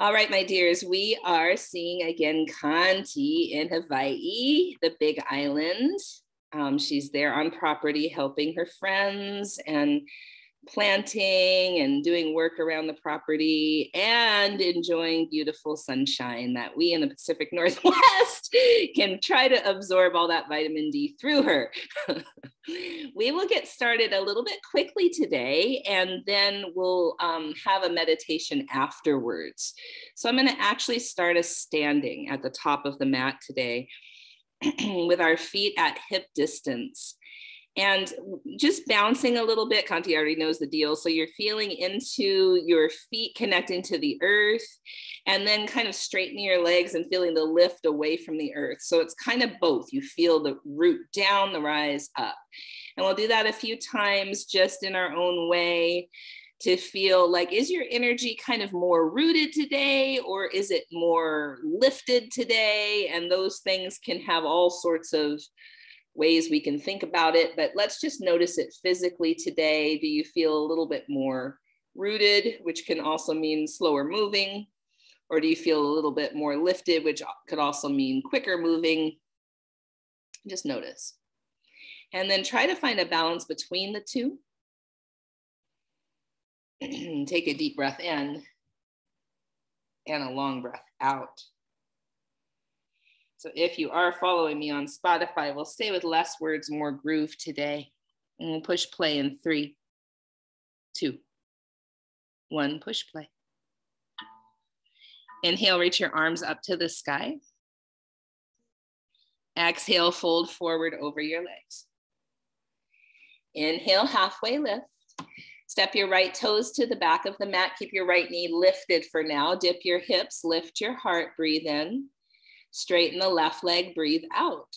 All right, my dears, we are seeing again Kanti in Hawaii, the Big Island. She's there on property helping her friends and planting and doing work around the property and enjoying beautiful sunshine that we in the Pacific Northwest can try to absorb all that vitamin D through her. We will get started a little bit quickly today, and then we'll have a meditation afterwards. So I'm going to actually start us standing at the top of the mat today with our feet at hip distance. And just bouncing a little bit. Kanti already knows the deal. So you're feeling into your feet connecting to the earth, and then kind of straightening your legs and feeling the lift away from the earth. So it's kind of both. You feel the root down, the rise up. And we'll do that a few times just in our own way to feel like, is your energy kind of more rooted today, or is it more lifted today? And those things can have all sorts of ways we can think about it, but let's just notice it physically today. Do you feel a little bit more rooted, which can also mean slower moving? Or do you feel a little bit more lifted, which could also mean quicker moving? Just notice. And then try to find a balance between the two. Take a deep breath in and a long breath out. So if you are following me on Spotify, we'll stay with less words, more groove today. And we'll push play in 3, 2, 1, push play. Inhale, reach your arms up to the sky. Exhale, fold forward over your legs. Inhale, halfway lift. Step your right toes to the back of the mat. Keep your right knee lifted for now. Dip your hips, lift your heart, breathe in. Straighten the left leg, breathe out.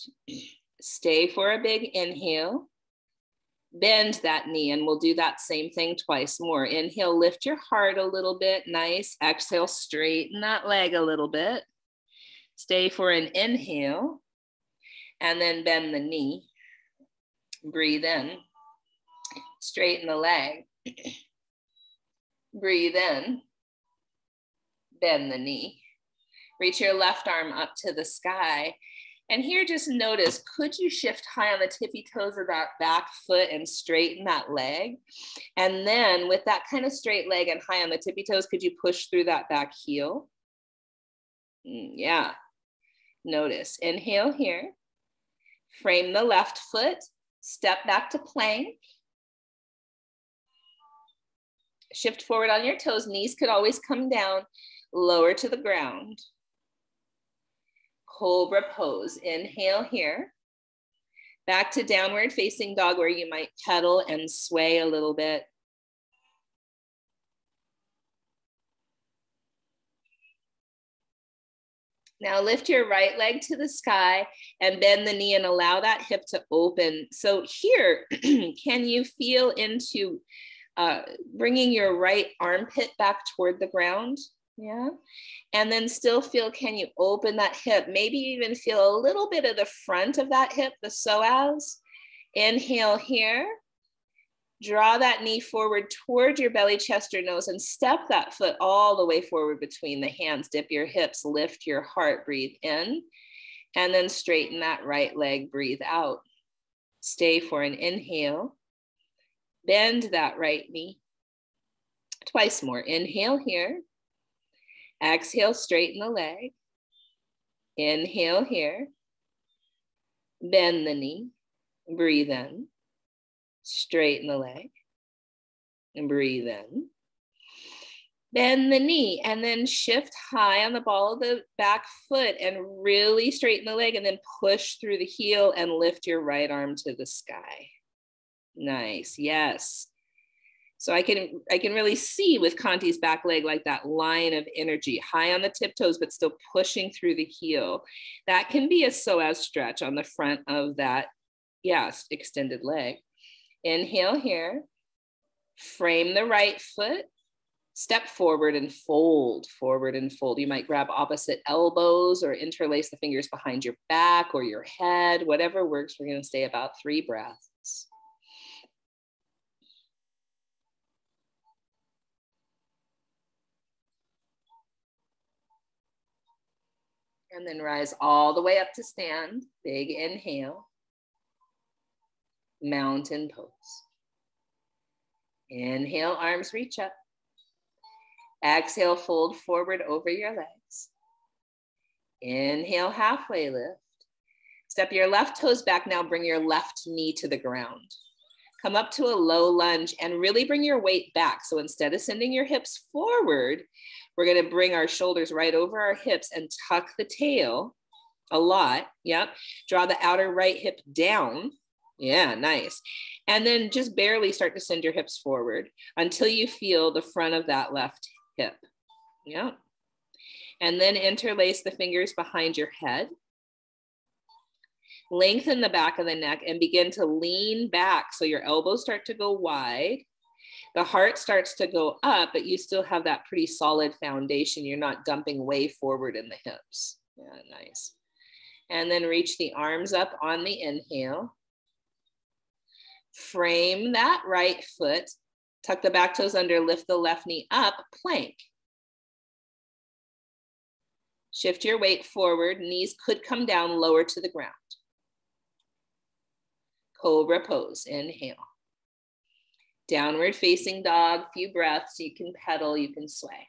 Stay for a big inhale. Bend that knee, and we'll do that same thing twice more. Inhale, lift your heart a little bit, nice. Exhale, straighten that leg a little bit. Stay for an inhale, and then bend the knee. Breathe in. Straighten the leg. Breathe in. Bend the knee. Reach your left arm up to the sky. And here, just notice, could you shift high on the tippy toes of that back foot and straighten that leg? And then with that kind of straight leg and high on the tippy toes, could you push through that back heel? Yeah. Notice. Inhale here. Frame the left foot. Step back to plank. Shift forward on your toes. Knees could always come down. Lower to the ground. Cobra pose. Inhale here. Back to downward facing dog, where you might pedal and sway a little bit. Now lift your right leg to the sky and bend the knee and allow that hip to open. So here, can you feel into bringing your right armpit back toward the ground? Yeah. And then still feel, can you open that hip? Maybe even feel a little bit of the front of that hip, the psoas. Inhale here. Draw that knee forward toward your belly, chest, or nose, and step that foot all the way forward between the hands. Dip your hips, lift your heart, breathe in, and then straighten that right leg, breathe out. Stay for an inhale. Bend that right knee. Twice more. Inhale here. Exhale, straighten the leg. Inhale here. Bend the knee. Breathe in. Straighten the leg. And breathe in. Bend the knee, and then shift high on the ball of the back foot and really straighten the leg, and then push through the heel and lift your right arm to the sky. Nice, yes. So I can really see with Kanti's back leg, like that line of energy, high on the tiptoes, but still pushing through the heel. That can be a psoas stretch on the front of that, extended leg. Inhale here. Frame the right foot. Step forward and fold, forward and fold. You might grab opposite elbows or interlace the fingers behind your back or your head, whatever works. We're going to stay about 3 breaths. And then rise all the way up to stand. Big inhale. Mountain pose. Inhale, arms reach up. Exhale, fold forward over your legs. Inhale, halfway lift. Step your left toes back now, bring your left knee to the ground. Come up to a low lunge and really bring your weight back. So instead of sending your hips forward, we're gonna bring our shoulders right over our hips and tuck the tail a lot, yep. Draw the outer right hip down. Yeah, nice. And then just barely start to send your hips forward until you feel the front of that left hip. Yep. And then interlace the fingers behind your head. Lengthen the back of the neck and begin to lean back so your elbows start to go wide. The heart starts to go up, but you still have that pretty solid foundation. You're not dumping way forward in the hips. Yeah, nice. And then reach the arms up on the inhale. Frame that right foot, tuck the back toes under, lift the left knee up, plank. Shift your weight forward, knees could come down lower to the ground. Cobra pose, inhale. Downward facing dog, few breaths, you can pedal, you can sway.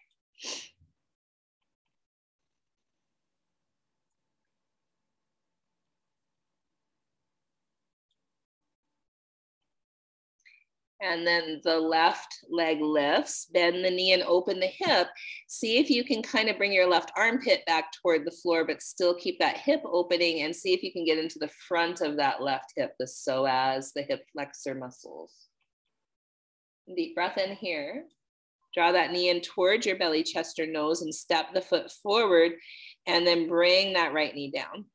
And then the left leg lifts, bend the knee and open the hip. See if you can kind of bring your left armpit back toward the floor, but still keep that hip opening, and see if you can get into the front of that left hip, the psoas, the hip flexor muscles. Deep breath in here. Draw that knee in towards your belly, chest, or nose, and step the foot forward, and then bring that right knee down.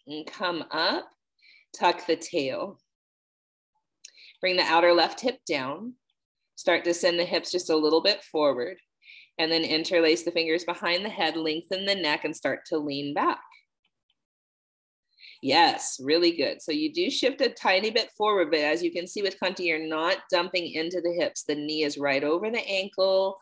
And come up, tuck the tail. Bring the outer left hip down. Start to send the hips just a little bit forward, and then interlace the fingers behind the head, lengthen the neck, and start to lean back. Yes, really good. So you do shift a tiny bit forward, but as you can see with Khanti, you're not dumping into the hips. The knee is right over the ankle.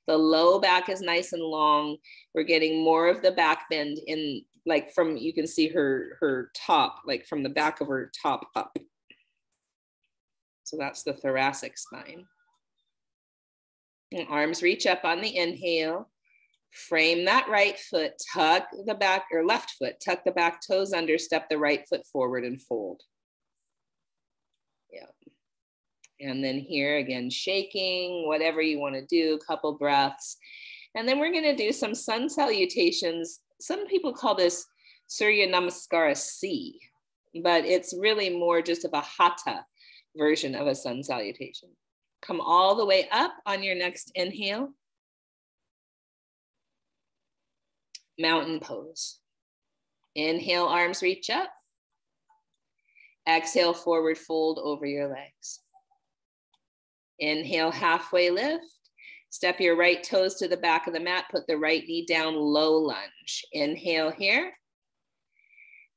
The low back is nice and long. We're getting more of the back bend in, like from, you can see her top, like from the back of her top up. So that's the thoracic spine. And arms reach up on the inhale. Frame that right foot, tuck the back, or left foot, tuck the back toes under, step the right foot forward and fold. Yeah. And then here again, shaking, whatever you want to do, a couple breaths. And then we're going to do some sun salutations. Some people call this Surya Namaskara C, but it's really more just of a hatha version of a sun salutation. Come all the way up on your next inhale. Mountain pose. Inhale, arms reach up. Exhale, forward fold over your legs. Inhale, halfway lift. Step your right toes to the back of the mat. Put the right knee down, low lunge. Inhale here.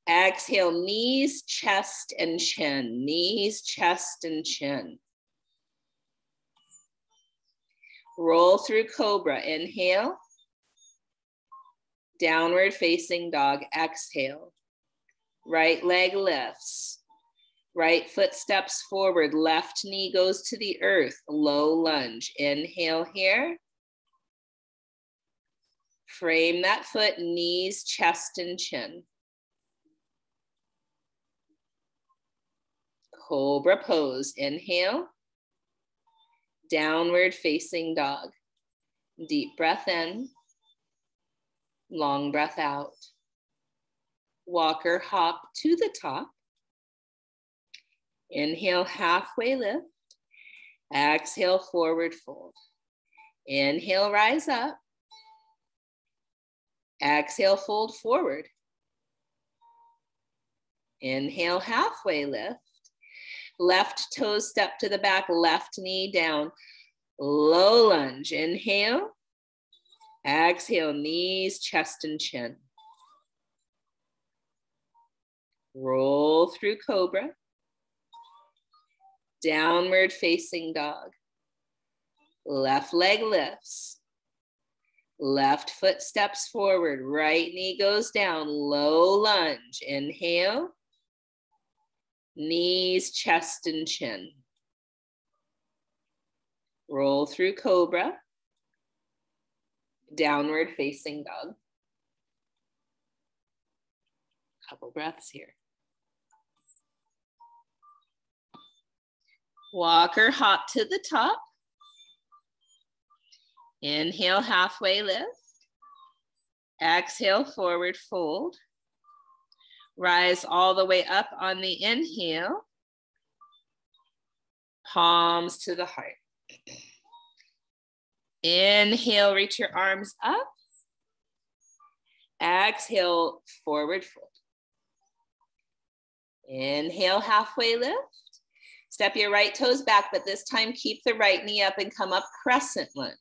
Exhale, knees, chest, and chin. Knees, chest, and chin. Roll through cobra. Inhale. Downward facing dog. Exhale. Right leg lifts. Right foot steps forward. Left knee goes to the earth. Low lunge. Inhale here. Frame that foot, knees, chest, and chin. Cobra pose. Inhale. Downward facing dog. Deep breath in. Long breath out. Walker hop to the top. Inhale, halfway lift. Exhale, forward fold. Inhale, rise up. Exhale, fold forward. Inhale, halfway lift. Left toes step to the back, left knee down. Low lunge. Inhale. Exhale, knees, chest, and chin. Roll through cobra. Downward facing dog. Left leg lifts. Left foot steps forward, right knee goes down, low lunge. Inhale. Knees, chest, and chin. Roll through cobra. Downward facing dog. Couple breaths here. Walker hop to the top. Inhale, halfway lift. Exhale, forward fold. Rise all the way up on the inhale. Palms to the heart. Inhale, reach your arms up. Exhale, forward fold. Inhale, halfway lift. Step your right toes back, but this time keep the right knee up and come up crescent lunge.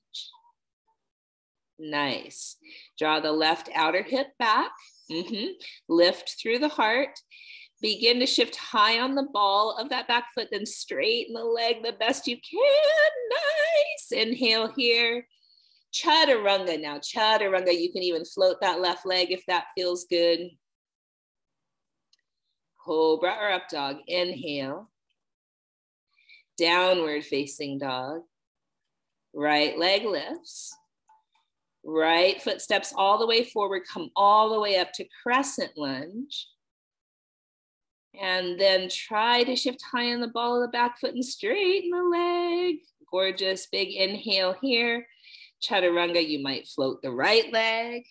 Nice. Draw the left outer hip back. Lift through the heart. Begin to shift high on the ball of that back foot, then straighten the leg the best you can. Nice. Inhale here. Chaturanga. Now, chaturanga, you can even float that left leg if that feels good. Cobra or up dog. Inhale. Downward facing dog. Right leg lifts. Right foot steps all the way forward, come all the way up to crescent lunge. And then try to shift high on the ball of the back foot and straighten the leg. Gorgeous, big inhale here. Chaturanga, you might float the right leg.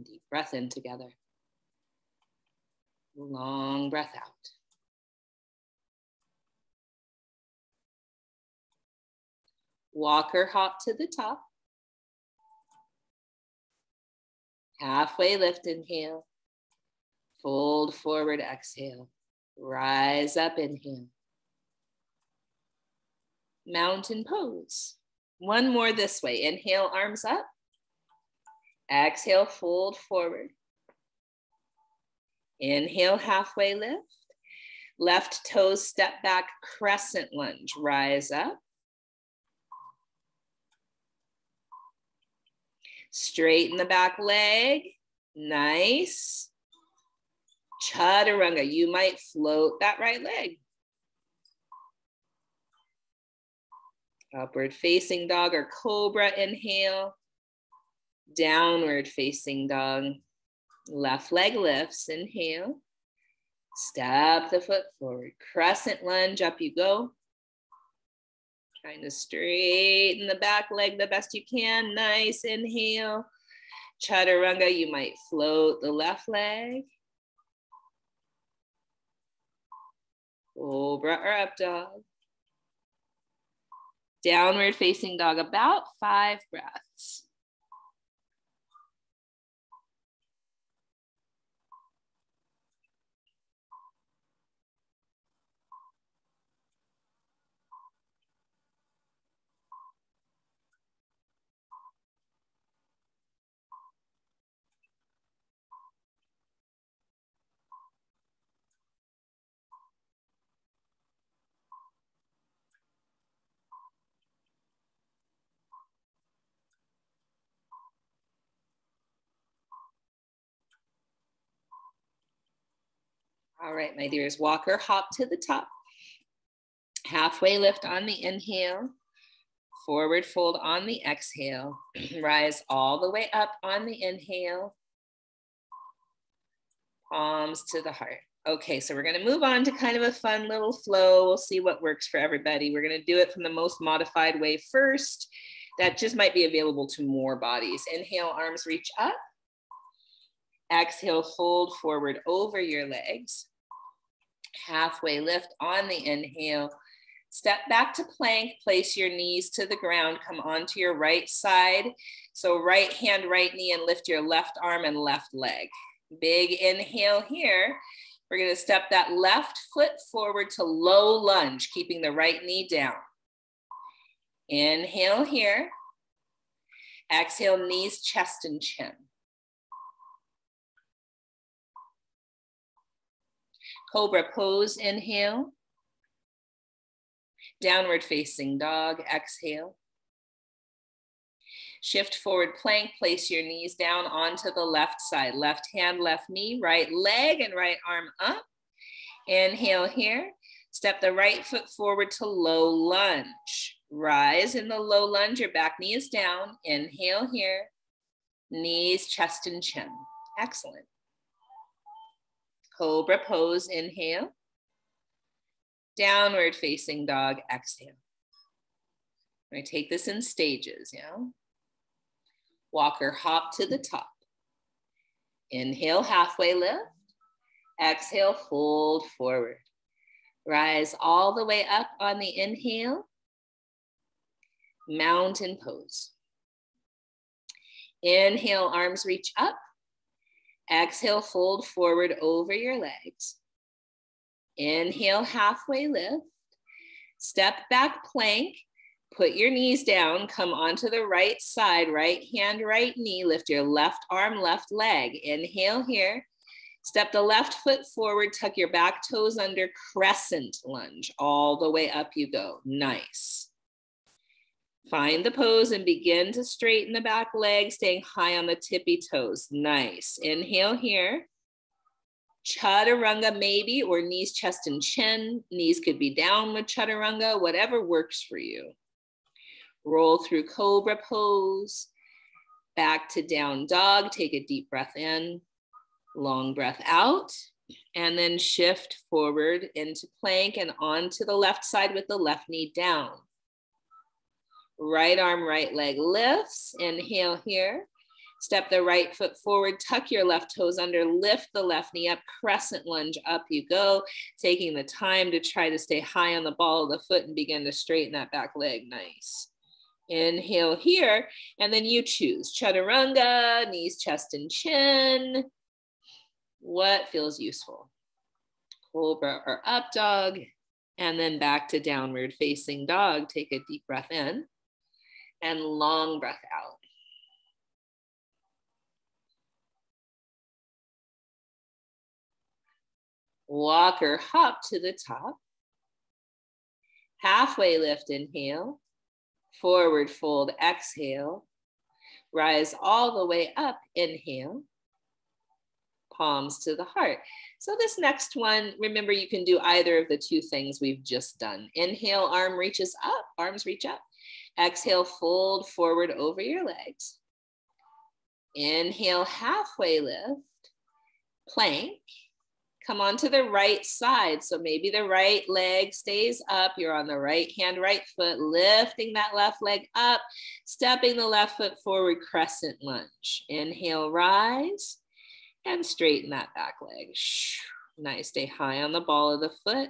Deep breath in together. Long breath out. Walker hop to the top. Halfway lift, inhale. Fold forward, exhale. Rise up, inhale. Mountain pose. One more this way. Inhale, arms up. Exhale, fold forward. Inhale, halfway lift. Left toes step back, crescent lunge. Rise up. Straighten the back leg. Nice. Chaturanga. You might float that right leg. Upward facing dog or cobra. Inhale. Downward facing dog. Left leg lifts. Inhale. Step the foot forward. Crescent lunge. Up you go. Trying to straighten the back leg the best you can. Nice. Inhale. Chaturanga. You might float the left leg. Cobra or up dog. Downward facing dog. About 5 breaths. All right, my dears, walker hop to the top. Halfway lift on the inhale. Forward fold on the exhale. Rise all the way up on the inhale. Palms to the heart. Okay, so we're gonna move on to kind of a fun little flow. We'll see what works for everybody. We're gonna do it from the most modified way first. That just might be available to more bodies. Inhale, arms reach up. Exhale, fold forward over your legs. Halfway lift on the inhale. Step back to plank, place your knees to the ground, come onto your right side. So right hand, right knee, and lift your left arm and left leg. Big inhale here. We're gonna step that left foot forward to low lunge, keeping the right knee down. Inhale here. Exhale, knees, chest, and chin. Cobra pose, inhale. Downward facing dog, exhale. Shift forward plank, place your knees down onto the left side. Left hand, left knee, right leg and right arm up. Inhale here. Step the right foot forward to low lunge. Rise in the low lunge, your back knee is down. Inhale here. Knees, chest, and chin. Excellent. Cobra pose, inhale. Downward facing dog, exhale. We're gonna take this in stages, yeah? Walker hop to the top. Inhale, halfway lift. Exhale, fold forward. Rise all the way up on the inhale. Mountain pose. Inhale, arms reach up. Exhale, fold forward over your legs. Inhale, halfway lift. Step back plank. Put your knees down, come onto the right side, right hand, right knee, lift your left arm, left leg. Inhale here. Step the left foot forward, tuck your back toes under, crescent lunge. All the way up you go. Nice. Find the pose and begin to straighten the back leg, staying high on the tippy toes. Nice. Inhale here. Chaturanga maybe, or knees, chest, and chin. Knees could be down with chaturanga, whatever works for you. Roll through cobra pose. Back to down dog. Take a deep breath in. Long breath out. And then shift forward into plank and onto the left side with the left knee down. Right arm, right leg lifts. Inhale here. Step the right foot forward, tuck your left toes under, lift the left knee up, crescent lunge, up you go. Taking the time to try to stay high on the ball of the foot and begin to straighten that back leg. Nice. Inhale here, and then you choose chaturanga, knees, chest, and chin. What feels useful? Cobra or up dog, and then back to downward facing dog. Take a deep breath in and long breath out. Walker hop to the top. Halfway lift, inhale. Forward fold, exhale. Rise all the way up, inhale. Palms to the heart. So this next one, remember you can do either of the two things we've just done. Inhale, arm reaches up, arms reach up. Exhale, fold forward over your legs. Inhale, halfway lift, plank. Come onto the right side. So maybe the right leg stays up. You're on the right hand, right foot, lifting that left leg up, stepping the left foot forward, crescent lunge. Inhale, rise, and straighten that back leg. Nice, stay high on the ball of the foot.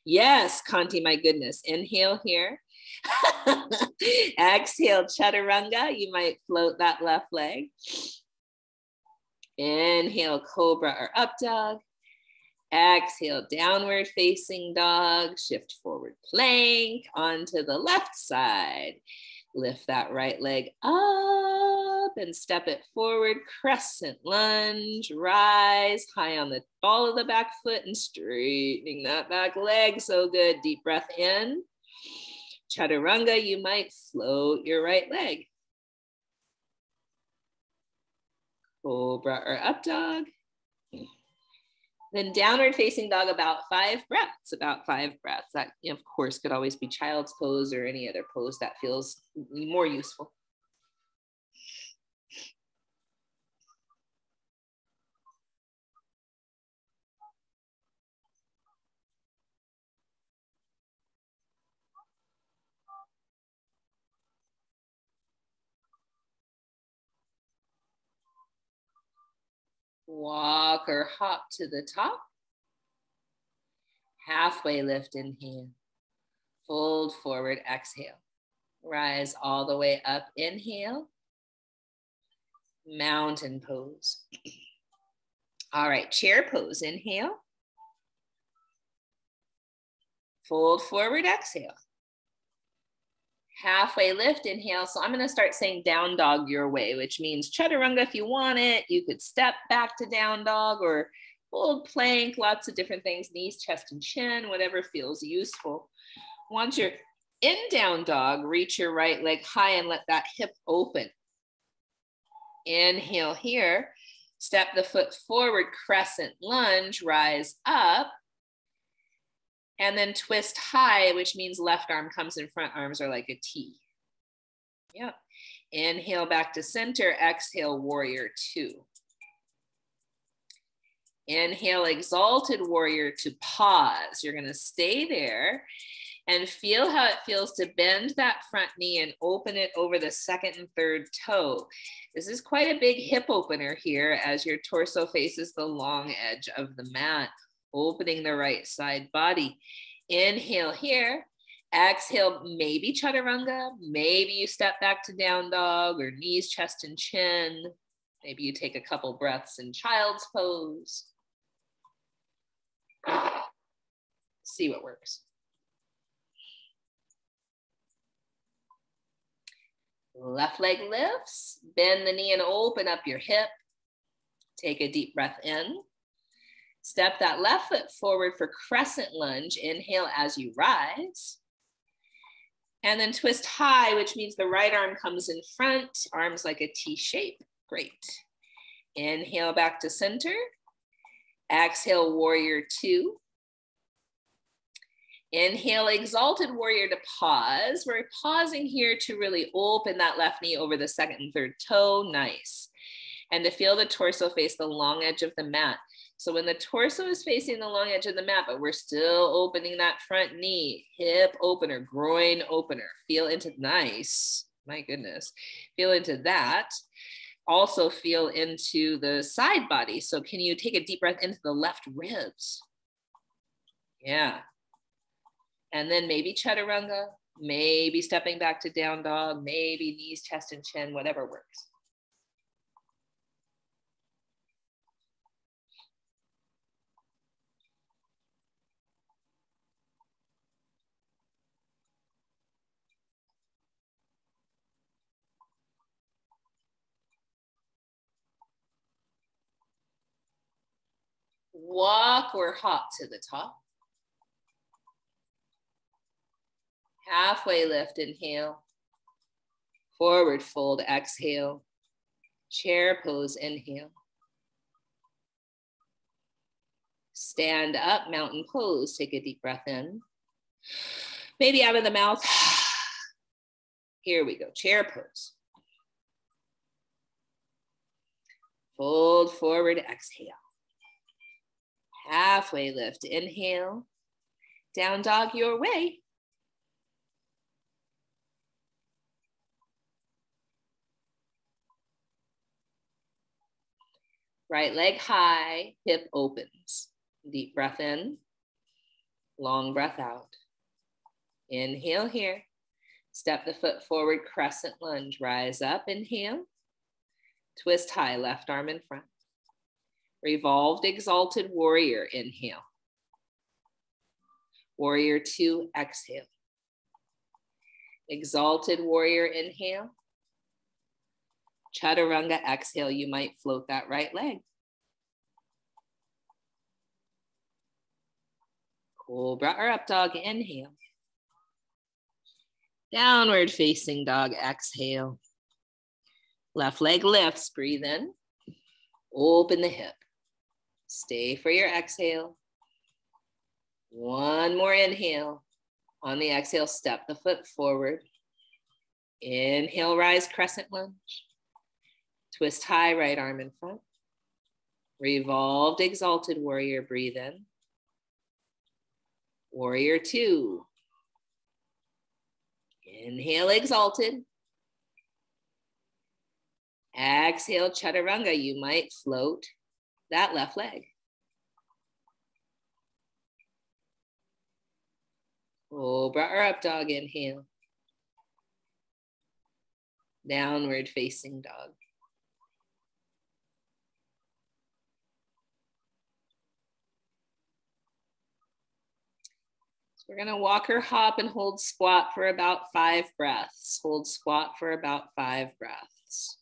Yes, Kanti, my goodness. Inhale here. Exhale, chaturanga. You might float that left leg. Inhale, cobra or up dog. Exhale, downward facing dog. Shift forward plank onto the left side. Lift that right leg up and step it forward. Crescent lunge, rise high on the ball of the back foot and straightening that back leg. So good. Deep breath in. Chaturanga, you might float your right leg. Cobra or up dog. Then downward facing dog, about 5 breaths, That, of course, could always be child's pose or any other pose that feels more useful. Walk or hop to the top. Halfway lift, inhale. Fold forward, exhale. Rise all the way up, inhale. Mountain pose. All right, chair pose, inhale. Fold forward, exhale. Halfway lift, inhale. So I'm going to start saying down dog your way, which means chaturanga if you want it. You could step back to down dog or hold plank, lots of different things, knees, chest, and chin, whatever feels useful. Once you're in down dog, reach your right leg high and let that hip open. Inhale here, step the foot forward, crescent lunge, rise up, and then twist high, which means left arm comes in front, arms are like a T. Yep. Inhale back to center, exhale, warrior two. Inhale, exalted warrior to pause. You're gonna stay there and feel how it feels to bend that front knee and open it over the second and third toe. This is quite a big hip opener here as your torso faces the long edge of the mat, opening the right side body. Inhale here. Exhale, maybe chaturanga, maybe you step back to down dog or knees, chest, and chin. Maybe you take a couple breaths in child's pose. See what works. Left leg lifts, bend the knee and open up your hip. Take a deep breath in. Step that left foot forward for crescent lunge. Inhale as you rise. And then twist high, which means the right arm comes in front, arms like a T shape. Great. Inhale back to center. Exhale, warrior two. Inhale, exalted warrior to pause. We're pausing here to really open that left knee over the second and third toe. Nice. And to feel the torso face the long edge of the mat. So when the torso is facing the long edge of the mat, but we're still opening that front knee, hip opener, groin opener, feel into, nice, my goodness, feel into that. Also feel into the side body. So can you take a deep breath into the left ribs? Yeah. And then maybe chaturanga, maybe stepping back to down dog, maybe knees, chest, and chin, whatever works. Walk or hop to the top. Halfway lift, inhale. Forward fold, exhale. Chair pose, inhale. Stand up, mountain pose. Take a deep breath in. Maybe out of the mouth. Here we go, chair pose. Fold forward, exhale. Halfway lift, inhale. Down dog your way. Right leg high, hip opens. Deep breath in, long breath out. Inhale here. Step the foot forward, crescent lunge. Rise up, inhale. Twist high, left arm in front. Revolved exalted warrior, inhale. Warrior two, exhale. Exalted warrior, inhale. Chaturanga, exhale. You might float that right leg. Cobra or up dog, inhale. Downward facing dog, exhale. Left leg lifts, breathe in. Open the hip. Stay for your exhale. One more inhale. On the exhale, step the foot forward. Inhale, rise, crescent lunge. Twist high, right arm in front. Revolved, exalted warrior, breathe in. Warrior two. Inhale, exalted. Exhale, chaturanga. You might float that left leg. Cobra or up dog, inhale. Downward facing dog. So we're gonna walk or hop and hold squat for about 5 breaths. Hold squat for about 5 breaths.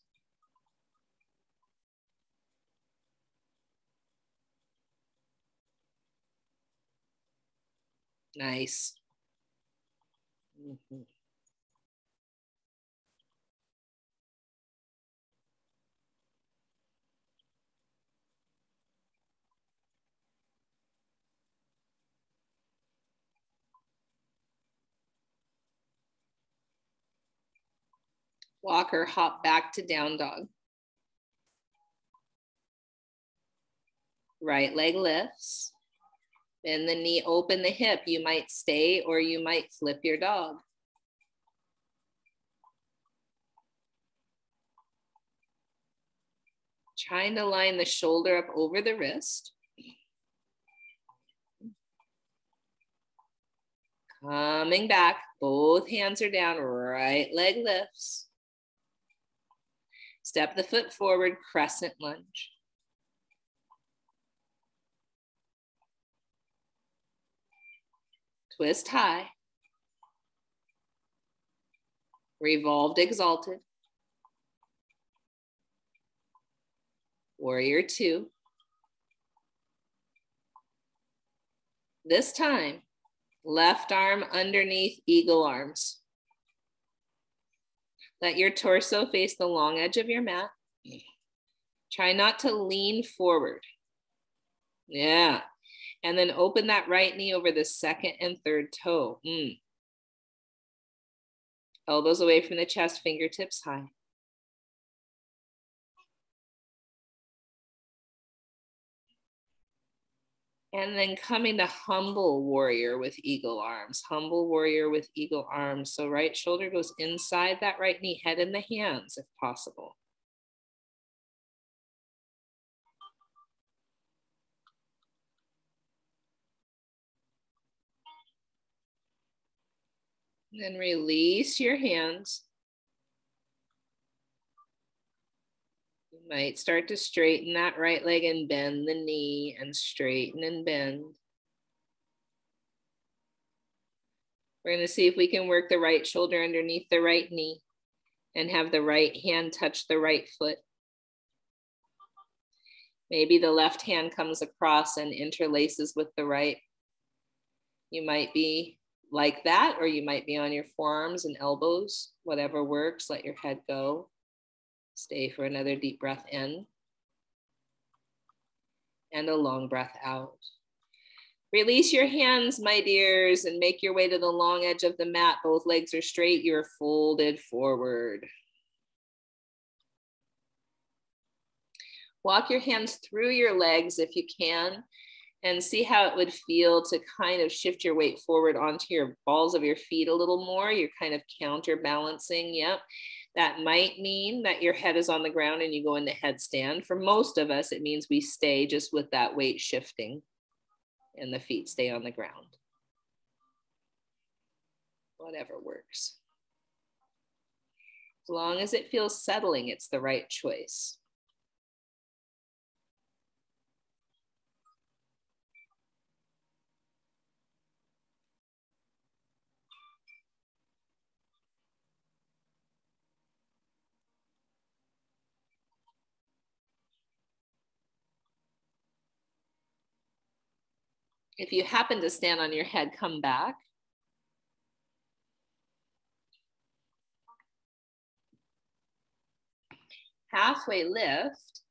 Nice. Mm-hmm. Walk or hop back to down dog. Right leg lifts. Bend the knee, open the hip. You might stay or you might flip your dog. Trying to line the shoulder up over the wrist. Coming back, both hands are down, right leg lifts. Step the foot forward, crescent lunge. Twist high. Revolved, exalted. Warrior two. This time, left arm underneath eagle arms. Let your torso face the long edge of your mat. Try not to lean forward. Yeah. And then open that right knee over the second and third toe. Elbows away from the chest, fingertips high. And then coming to humble warrior with eagle arms. Humble warrior with eagle arms. So right shoulder goes inside that right knee, head in the hands if possible. Then release your hands. You might start to straighten that right leg and bend the knee and straighten and bend. We're going to see if we can work the right shoulder underneath the right knee and have the right hand touch the right foot. Maybe the left hand comes across and interlaces with the right. You might be like that, or you might be on your forearms and elbows, whatever works. Let your head go. Stay for another deep breath in and a long breath out. Release your hands, my dears, and make your way to the long edge of the mat. Both legs are straight. You're folded forward. Walk your hands through your legs if you can, and see how it would feel to kind of shift your weight forward onto your balls of your feet a little more. You're kind of counterbalancing. Yep. That might mean that your head is on the ground and you go into headstand. For most of us, it means we stay just with that weight shifting and the feet stay on the ground. Whatever works. As long as it feels settling, it's the right choice. If you happen to stand on your head, come back. Halfway lift.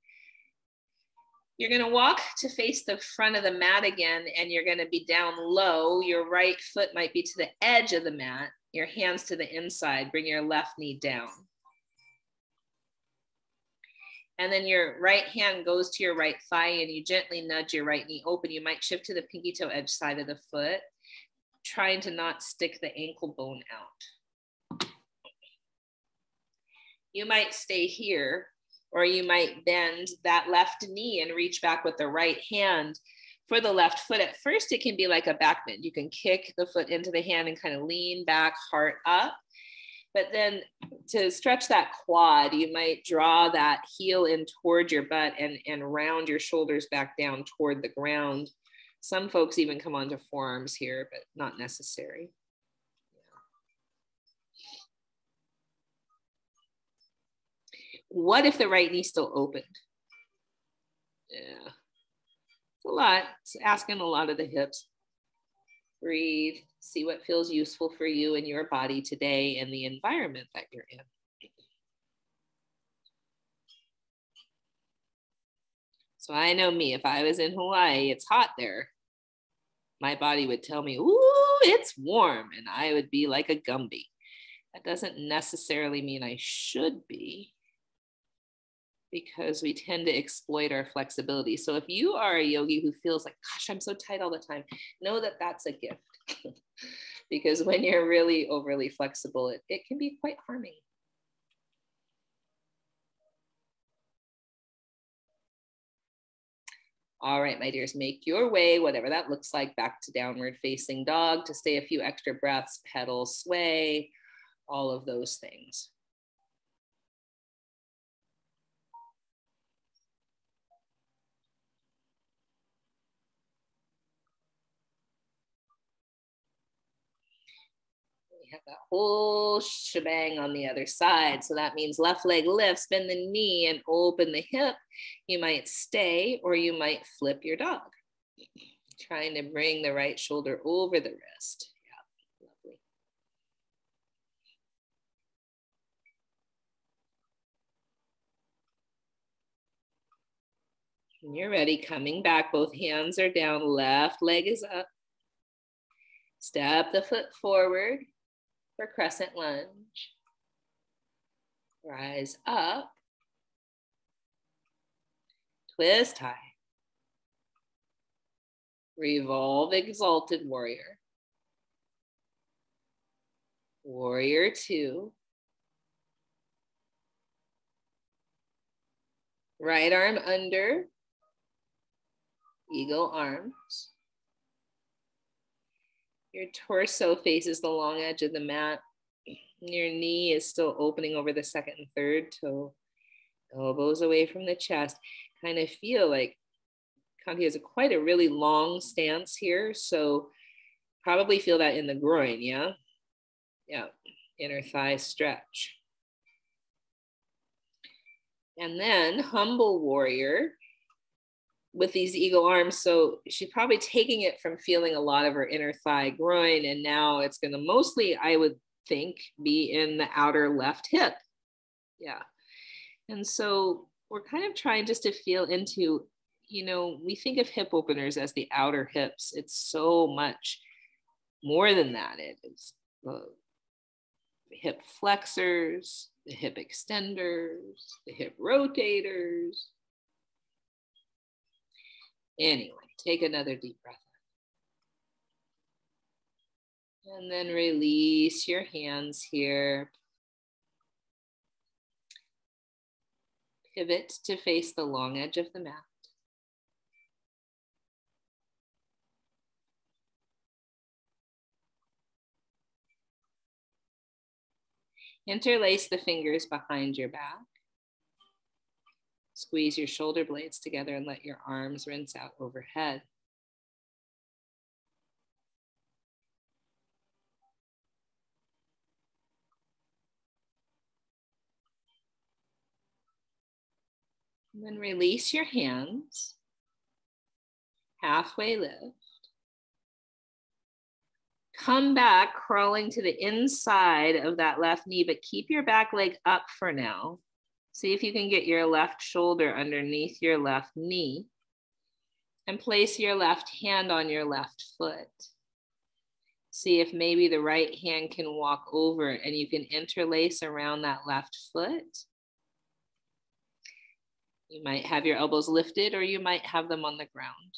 You're going to walk to face the front of the mat again, and you're going to be down low. Your right foot might be to the edge of the mat, your hands to the inside. Bring your left knee down. And then your right hand goes to your right thigh and you gently nudge your right knee open. You might shift to the pinky toe edge side of the foot, trying to not stick the ankle bone out. You might stay here, or you might bend that left knee and reach back with the right hand for the left foot. At first, it can be like a back bend. You can kick the foot into the hand and kind of lean back, heart up. But then to stretch that quad, you might draw that heel in toward your butt and round your shoulders back down toward the ground. Some folks even come onto forearms here, but not necessary. What if the right knee still opened? Yeah, it's a lot. It's asking a lot of the hips. Breathe, see what feels useful for you and your body today and the environment that you're in. So I know me, if I was in Hawaii, it's hot there. My body would tell me, ooh, it's warm, and I would be like a Gumby. That doesn't necessarily mean I should be, because we tend to exploit our flexibility. So if you are a yogi who feels like, gosh, I'm so tight all the time, know that that's a gift. Because when you're really overly flexible, it can be quite harming. All right, my dears, make your way, whatever that looks like, back to downward facing dog to stay a few extra breaths, pedal, sway, all of those things. We have that whole shebang on the other side. So that means left leg lifts, bend the knee and open the hip. You might stay or you might flip your dog. Trying to bring the right shoulder over the wrist. Yeah, lovely. When you're ready, coming back, both hands are down, left leg is up. Step the foot forward for crescent lunge. Rise up. Twist high. Revolve exalted warrior. Warrior two. Right arm under. Eagle arms. Your torso faces the long edge of the mat. Your knee is still opening over the second and third toe. Elbows away from the chest. Kind of feel like Kanti has quite a really long stance here. So probably feel that in the groin, yeah? Yeah, inner thigh stretch. And then humble warrior with these eagle arms. So she's probably taking it from feeling a lot of her inner thigh groin. And now it's going to mostly, I would think, be in the outer left hip. Yeah. And so we're kind of trying just to feel into, you know, we think of hip openers as the outer hips. It's so much more than that. It is the hip flexors, the hip extenders, the hip rotators. Anyway, take another deep breath. And then release your hands here. Pivot to face the long edge of the mat. Interlace the fingers behind your back. Squeeze your shoulder blades together and let your arms rinse out overhead. And then release your hands. Halfway lift. Come back, crawling to the inside of that left knee, but keep your back leg up for now. See if you can get your left shoulder underneath your left knee and place your left hand on your left foot. See if maybe the right hand can walk over and you can interlace around that left foot. You might have your elbows lifted or you might have them on the ground.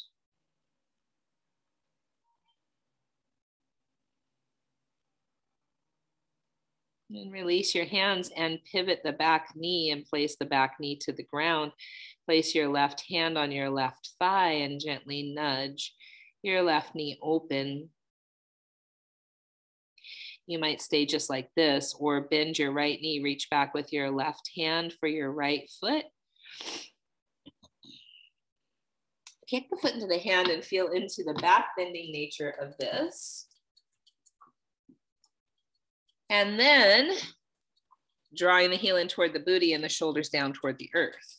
And release your hands and pivot the back knee and place the back knee to the ground. Place your left hand on your left thigh and gently nudge your left knee open. You might stay just like this or bend your right knee, reach back with your left hand for your right foot. Kick the foot into the hand and feel into the back bending nature of this. And then drawing the heel in toward the booty and the shoulders down toward the earth.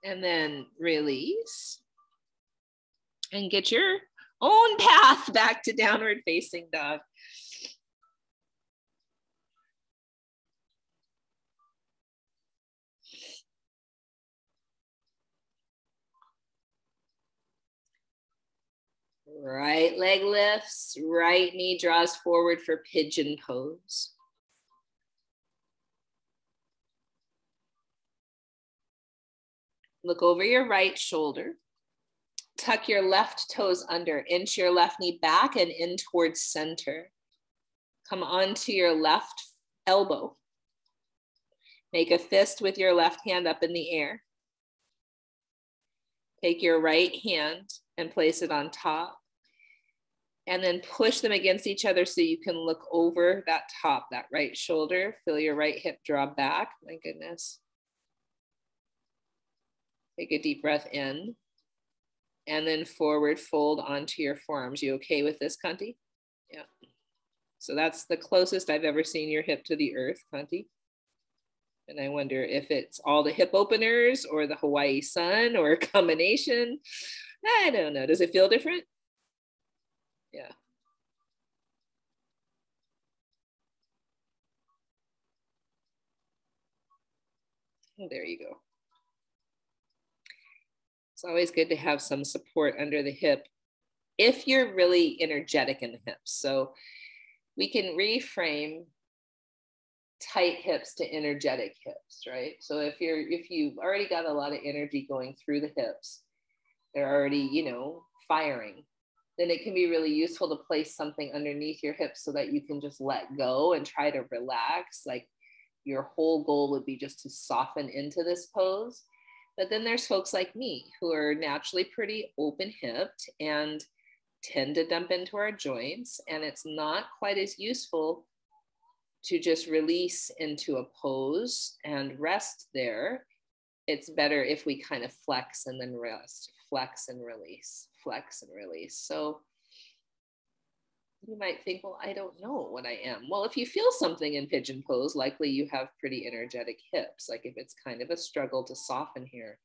And then release. And get your own path back to downward facing dog. Right leg lifts, right knee draws forward for pigeon pose. Look over your right shoulder. Tuck your left toes under, inch your left knee back and in towards center. Come onto your left elbow. Make a fist with your left hand up in the air. Take your right hand and place it on top. And then push them against each other so you can look over that top, that right shoulder. Feel your right hip draw back. My goodness. Take a deep breath in. And then forward fold onto your forearms. You okay with this, Kanti? Yeah. So that's the closest I've ever seen your hip to the earth, Kanti. And I wonder if it's all the hip openers or the Hawaii sun or a combination. I don't know. Does it feel different? Yeah. Oh, there you go. It's always good to have some support under the hip if you're really energetic in the hips. So we can reframe tight hips to energetic hips, right? So if you've already got a lot of energy going through the hips, they're already, firing, then it can be really useful to place something underneath your hips so that you can just let go and try to relax. Like your whole goal would be just to soften into this pose. But then there's folks like me who are naturally pretty open hipped and tend to dump into our joints. And it's not quite as useful to just release into a pose and rest there. It's better if we kind of flex and then rest, flex and release, flex and release. So you might think, well, I don't know what I am. Well, if you feel something in pigeon pose, likely you have pretty energetic hips. Like if it's kind of a struggle to soften here,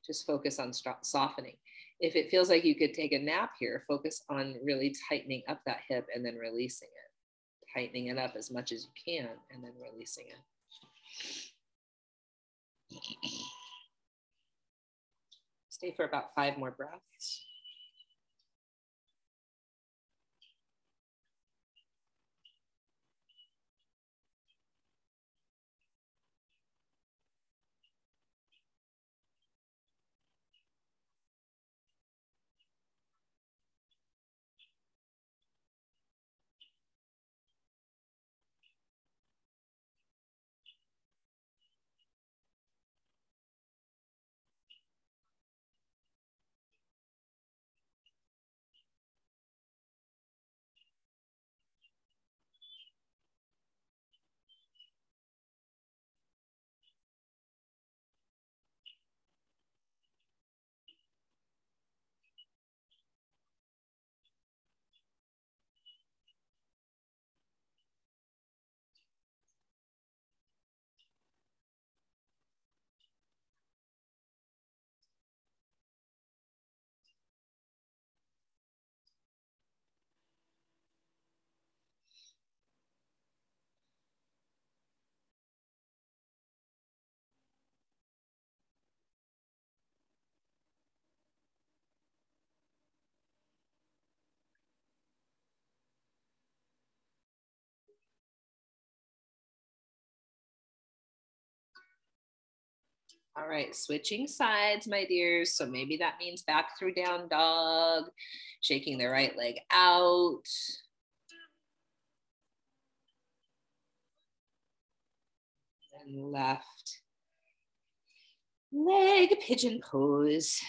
just focus on softening. If it feels like you could take a nap here, focus on really tightening up that hip and then releasing it, tightening it up as much as you can and then releasing it. Stay for about 5 more breaths. All right, switching sides, my dears. So maybe that means back through down dog, shaking the right leg out. And left leg pigeon pose.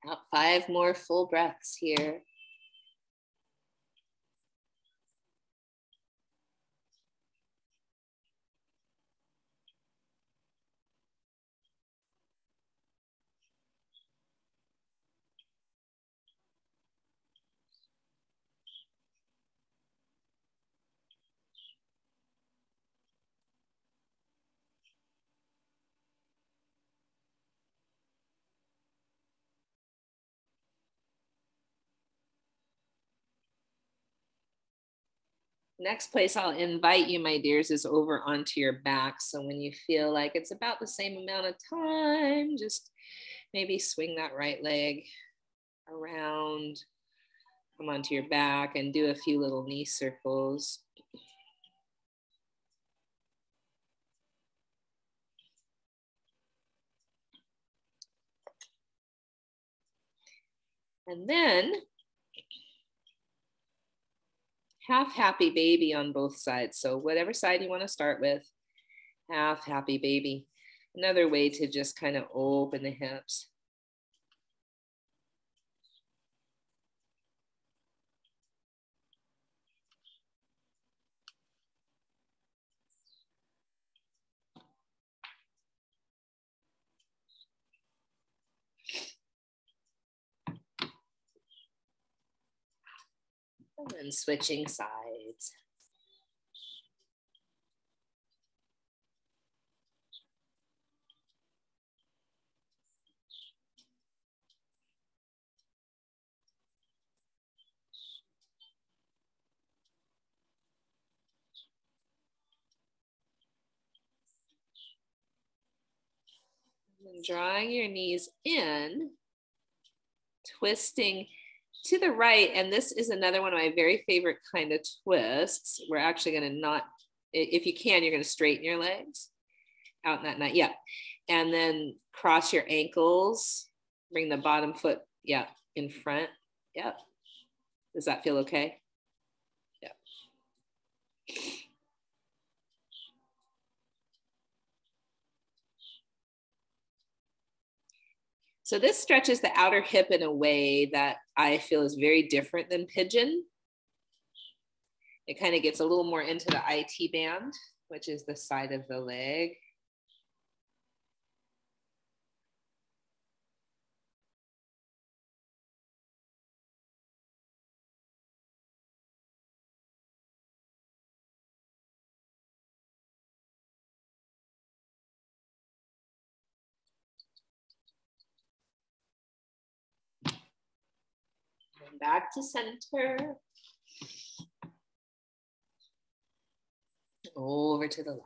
Out 5 more full breaths here. Next place I'll invite you, my dears, is over onto your back. So when you feel like it's about the same amount of time, just maybe swing that right leg around, come onto your back and do a few little knee circles. And then half happy baby on both sides. So whatever side you want to start with, half happy baby. Another way to just kind of open the hips. And then switching sides. And drawing your knees in, twisting to the right. And this is another one of my very favorite kind of twists. We're actually going to not, if you can, you're going to straighten your legs out in that night. Yeah. And then cross your ankles, bring the bottom foot, yeah, in front. Yep. Does that feel okay? Yeah. So this stretches the outer hip in a way that I feel is very different than pigeon. It kind of gets a little more into the IT band, which is the side of the leg. And back to center. Over to the left.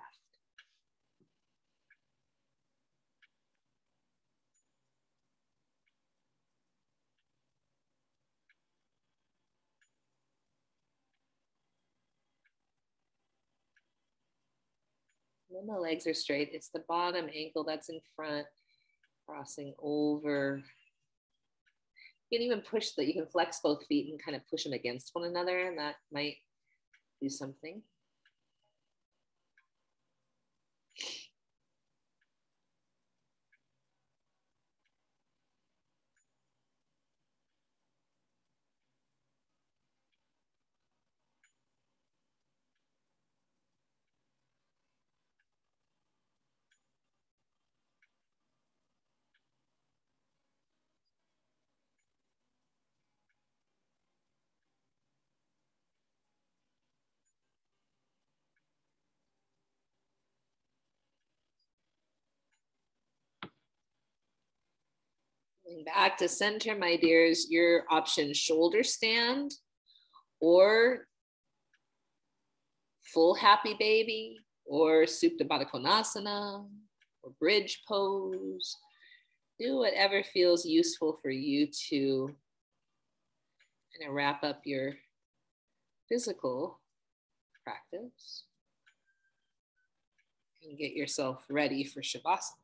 When the legs are straight, it's the bottom ankle that's in front, crossing over. You can even push that, you can flex both feet and kind of push them against one another, and that might do something. Back to center, my dears. Your option: shoulder stand or full happy baby or Supta Baddha Konasana or bridge pose. Do whatever feels useful for you to kind of wrap up your physical practice and get yourself ready for Shavasana.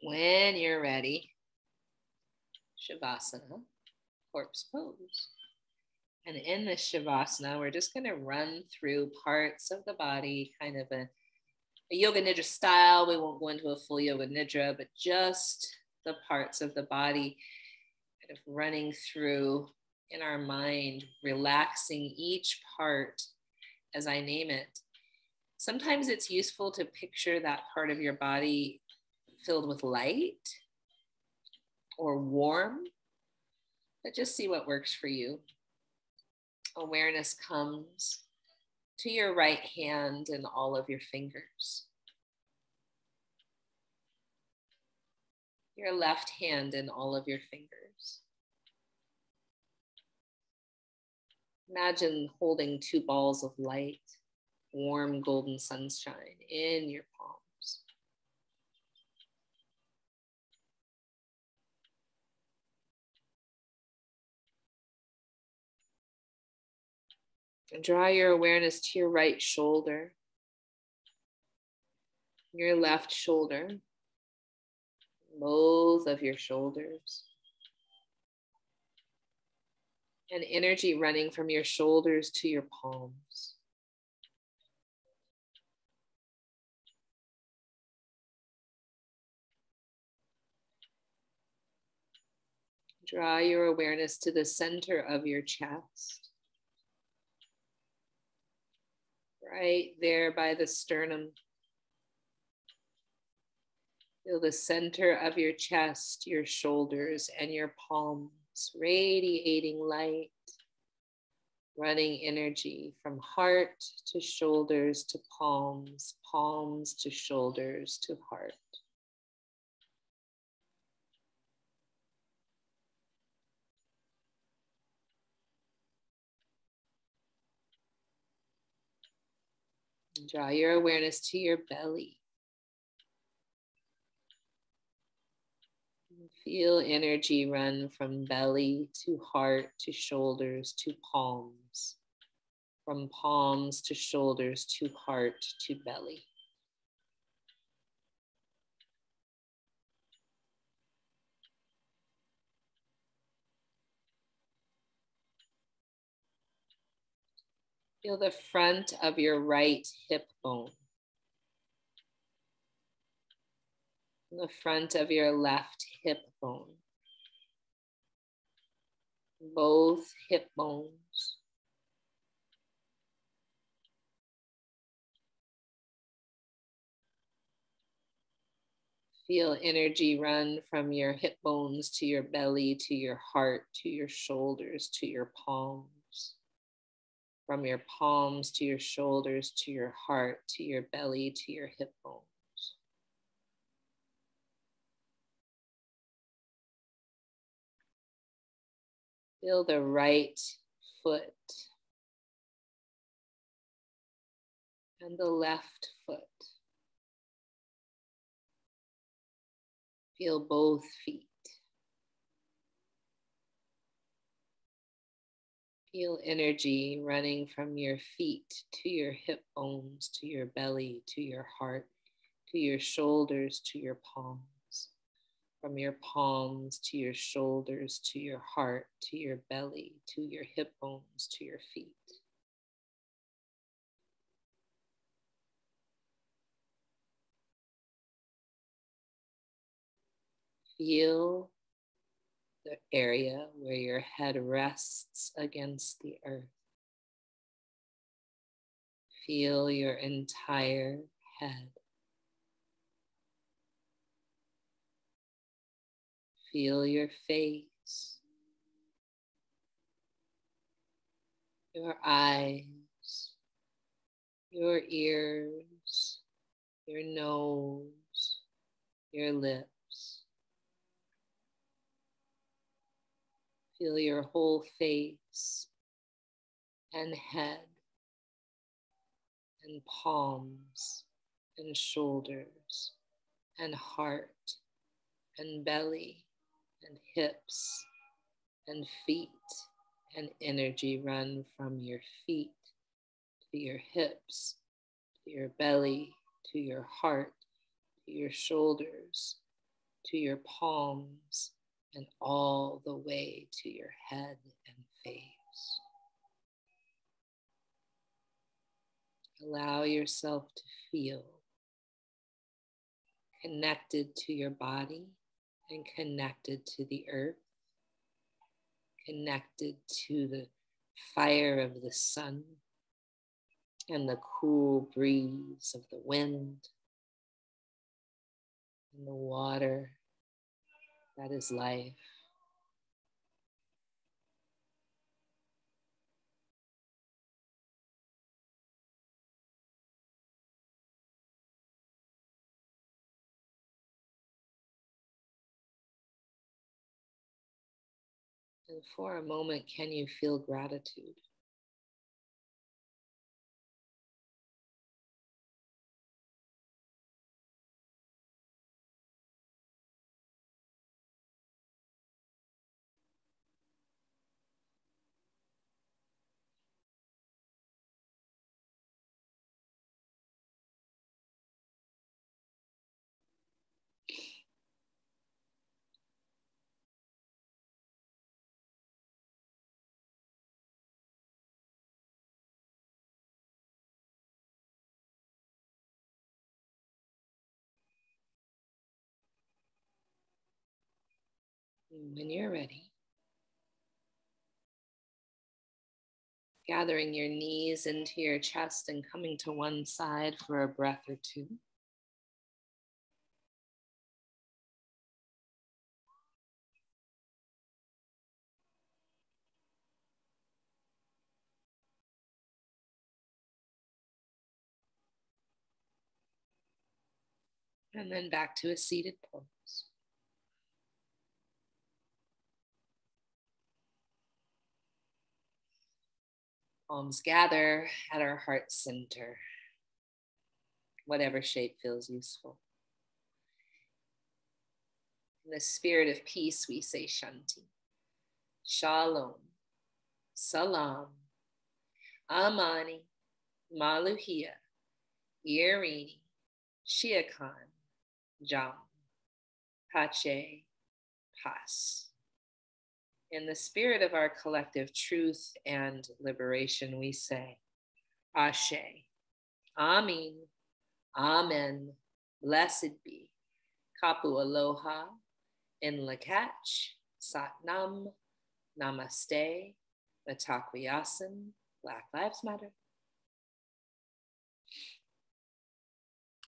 When you're ready, Shavasana, corpse pose. And in this Shavasana, we're just going to run through parts of the body, kind of a Yoga Nidra style. We won't go into a full Yoga Nidra, but just the parts of the body kind of running through in our mind, relaxing each part as I name it. Sometimes it's useful to picture that part of your body filled with light or warm, but just see what works for you. Awareness comes to your right hand and all of your fingers. Your left hand and all of your fingers. Imagine holding two balls of light, warm golden sunshine in your palms. And draw your awareness to your right shoulder, your left shoulder, both of your shoulders. And energy running from your shoulders to your palms. Draw your awareness to the center of your chest. Right there by the sternum. Feel the center of your chest, your shoulders, and your palms radiating light, running energy from heart to shoulders to palms, palms to shoulders to heart. Draw your awareness to your belly. Feel energy run from belly to heart to shoulders to palms, from palms to shoulders to heart to belly. Feel the front of your right hip bone. The front of your left hip bone. Both hip bones. Feel energy run from your hip bones to your belly, to your heart, to your shoulders, to your palms. From your palms to your shoulders, to your heart, to your belly, to your hip bones. Feel the right foot and the left foot. Feel both feet. Feel energy running from your feet to your hip bones, to your belly, to your heart, to your shoulders, to your palms. From your palms to your shoulders, to your heart, to your belly, to your hip bones, to your feet. Feel the area where your head rests against the earth. Feel your entire head. Feel your face, your eyes, your ears, your nose, your lips. Feel your whole face and head and palms and shoulders and heart and belly and hips and feet, and energy run from your feet to your hips, to your belly, to your heart, to your shoulders, to your palms, and all the way to your head and face. Allow yourself to feel connected to your body and connected to the earth, connected to the fire of the sun and the cool breeze of the wind and the water that is life. And for a moment, can you feel gratitude? When you're ready, gathering your knees into your chest and coming to one side for a breath or two. And then back to a seated pose. Palms gather at our heart center, whatever shape feels useful. In the spirit of peace, we say Shanti, Shalom, Salam, Amani, Maluhia, Irini, Shiakan, Jam, Pache, Pas. In the spirit of our collective truth and liberation, we say, Ashe, Amin, Amen, blessed be, Kapu Aloha, in Lakach, Satnam, Namaste, Matakwiyasan, Black Lives Matter.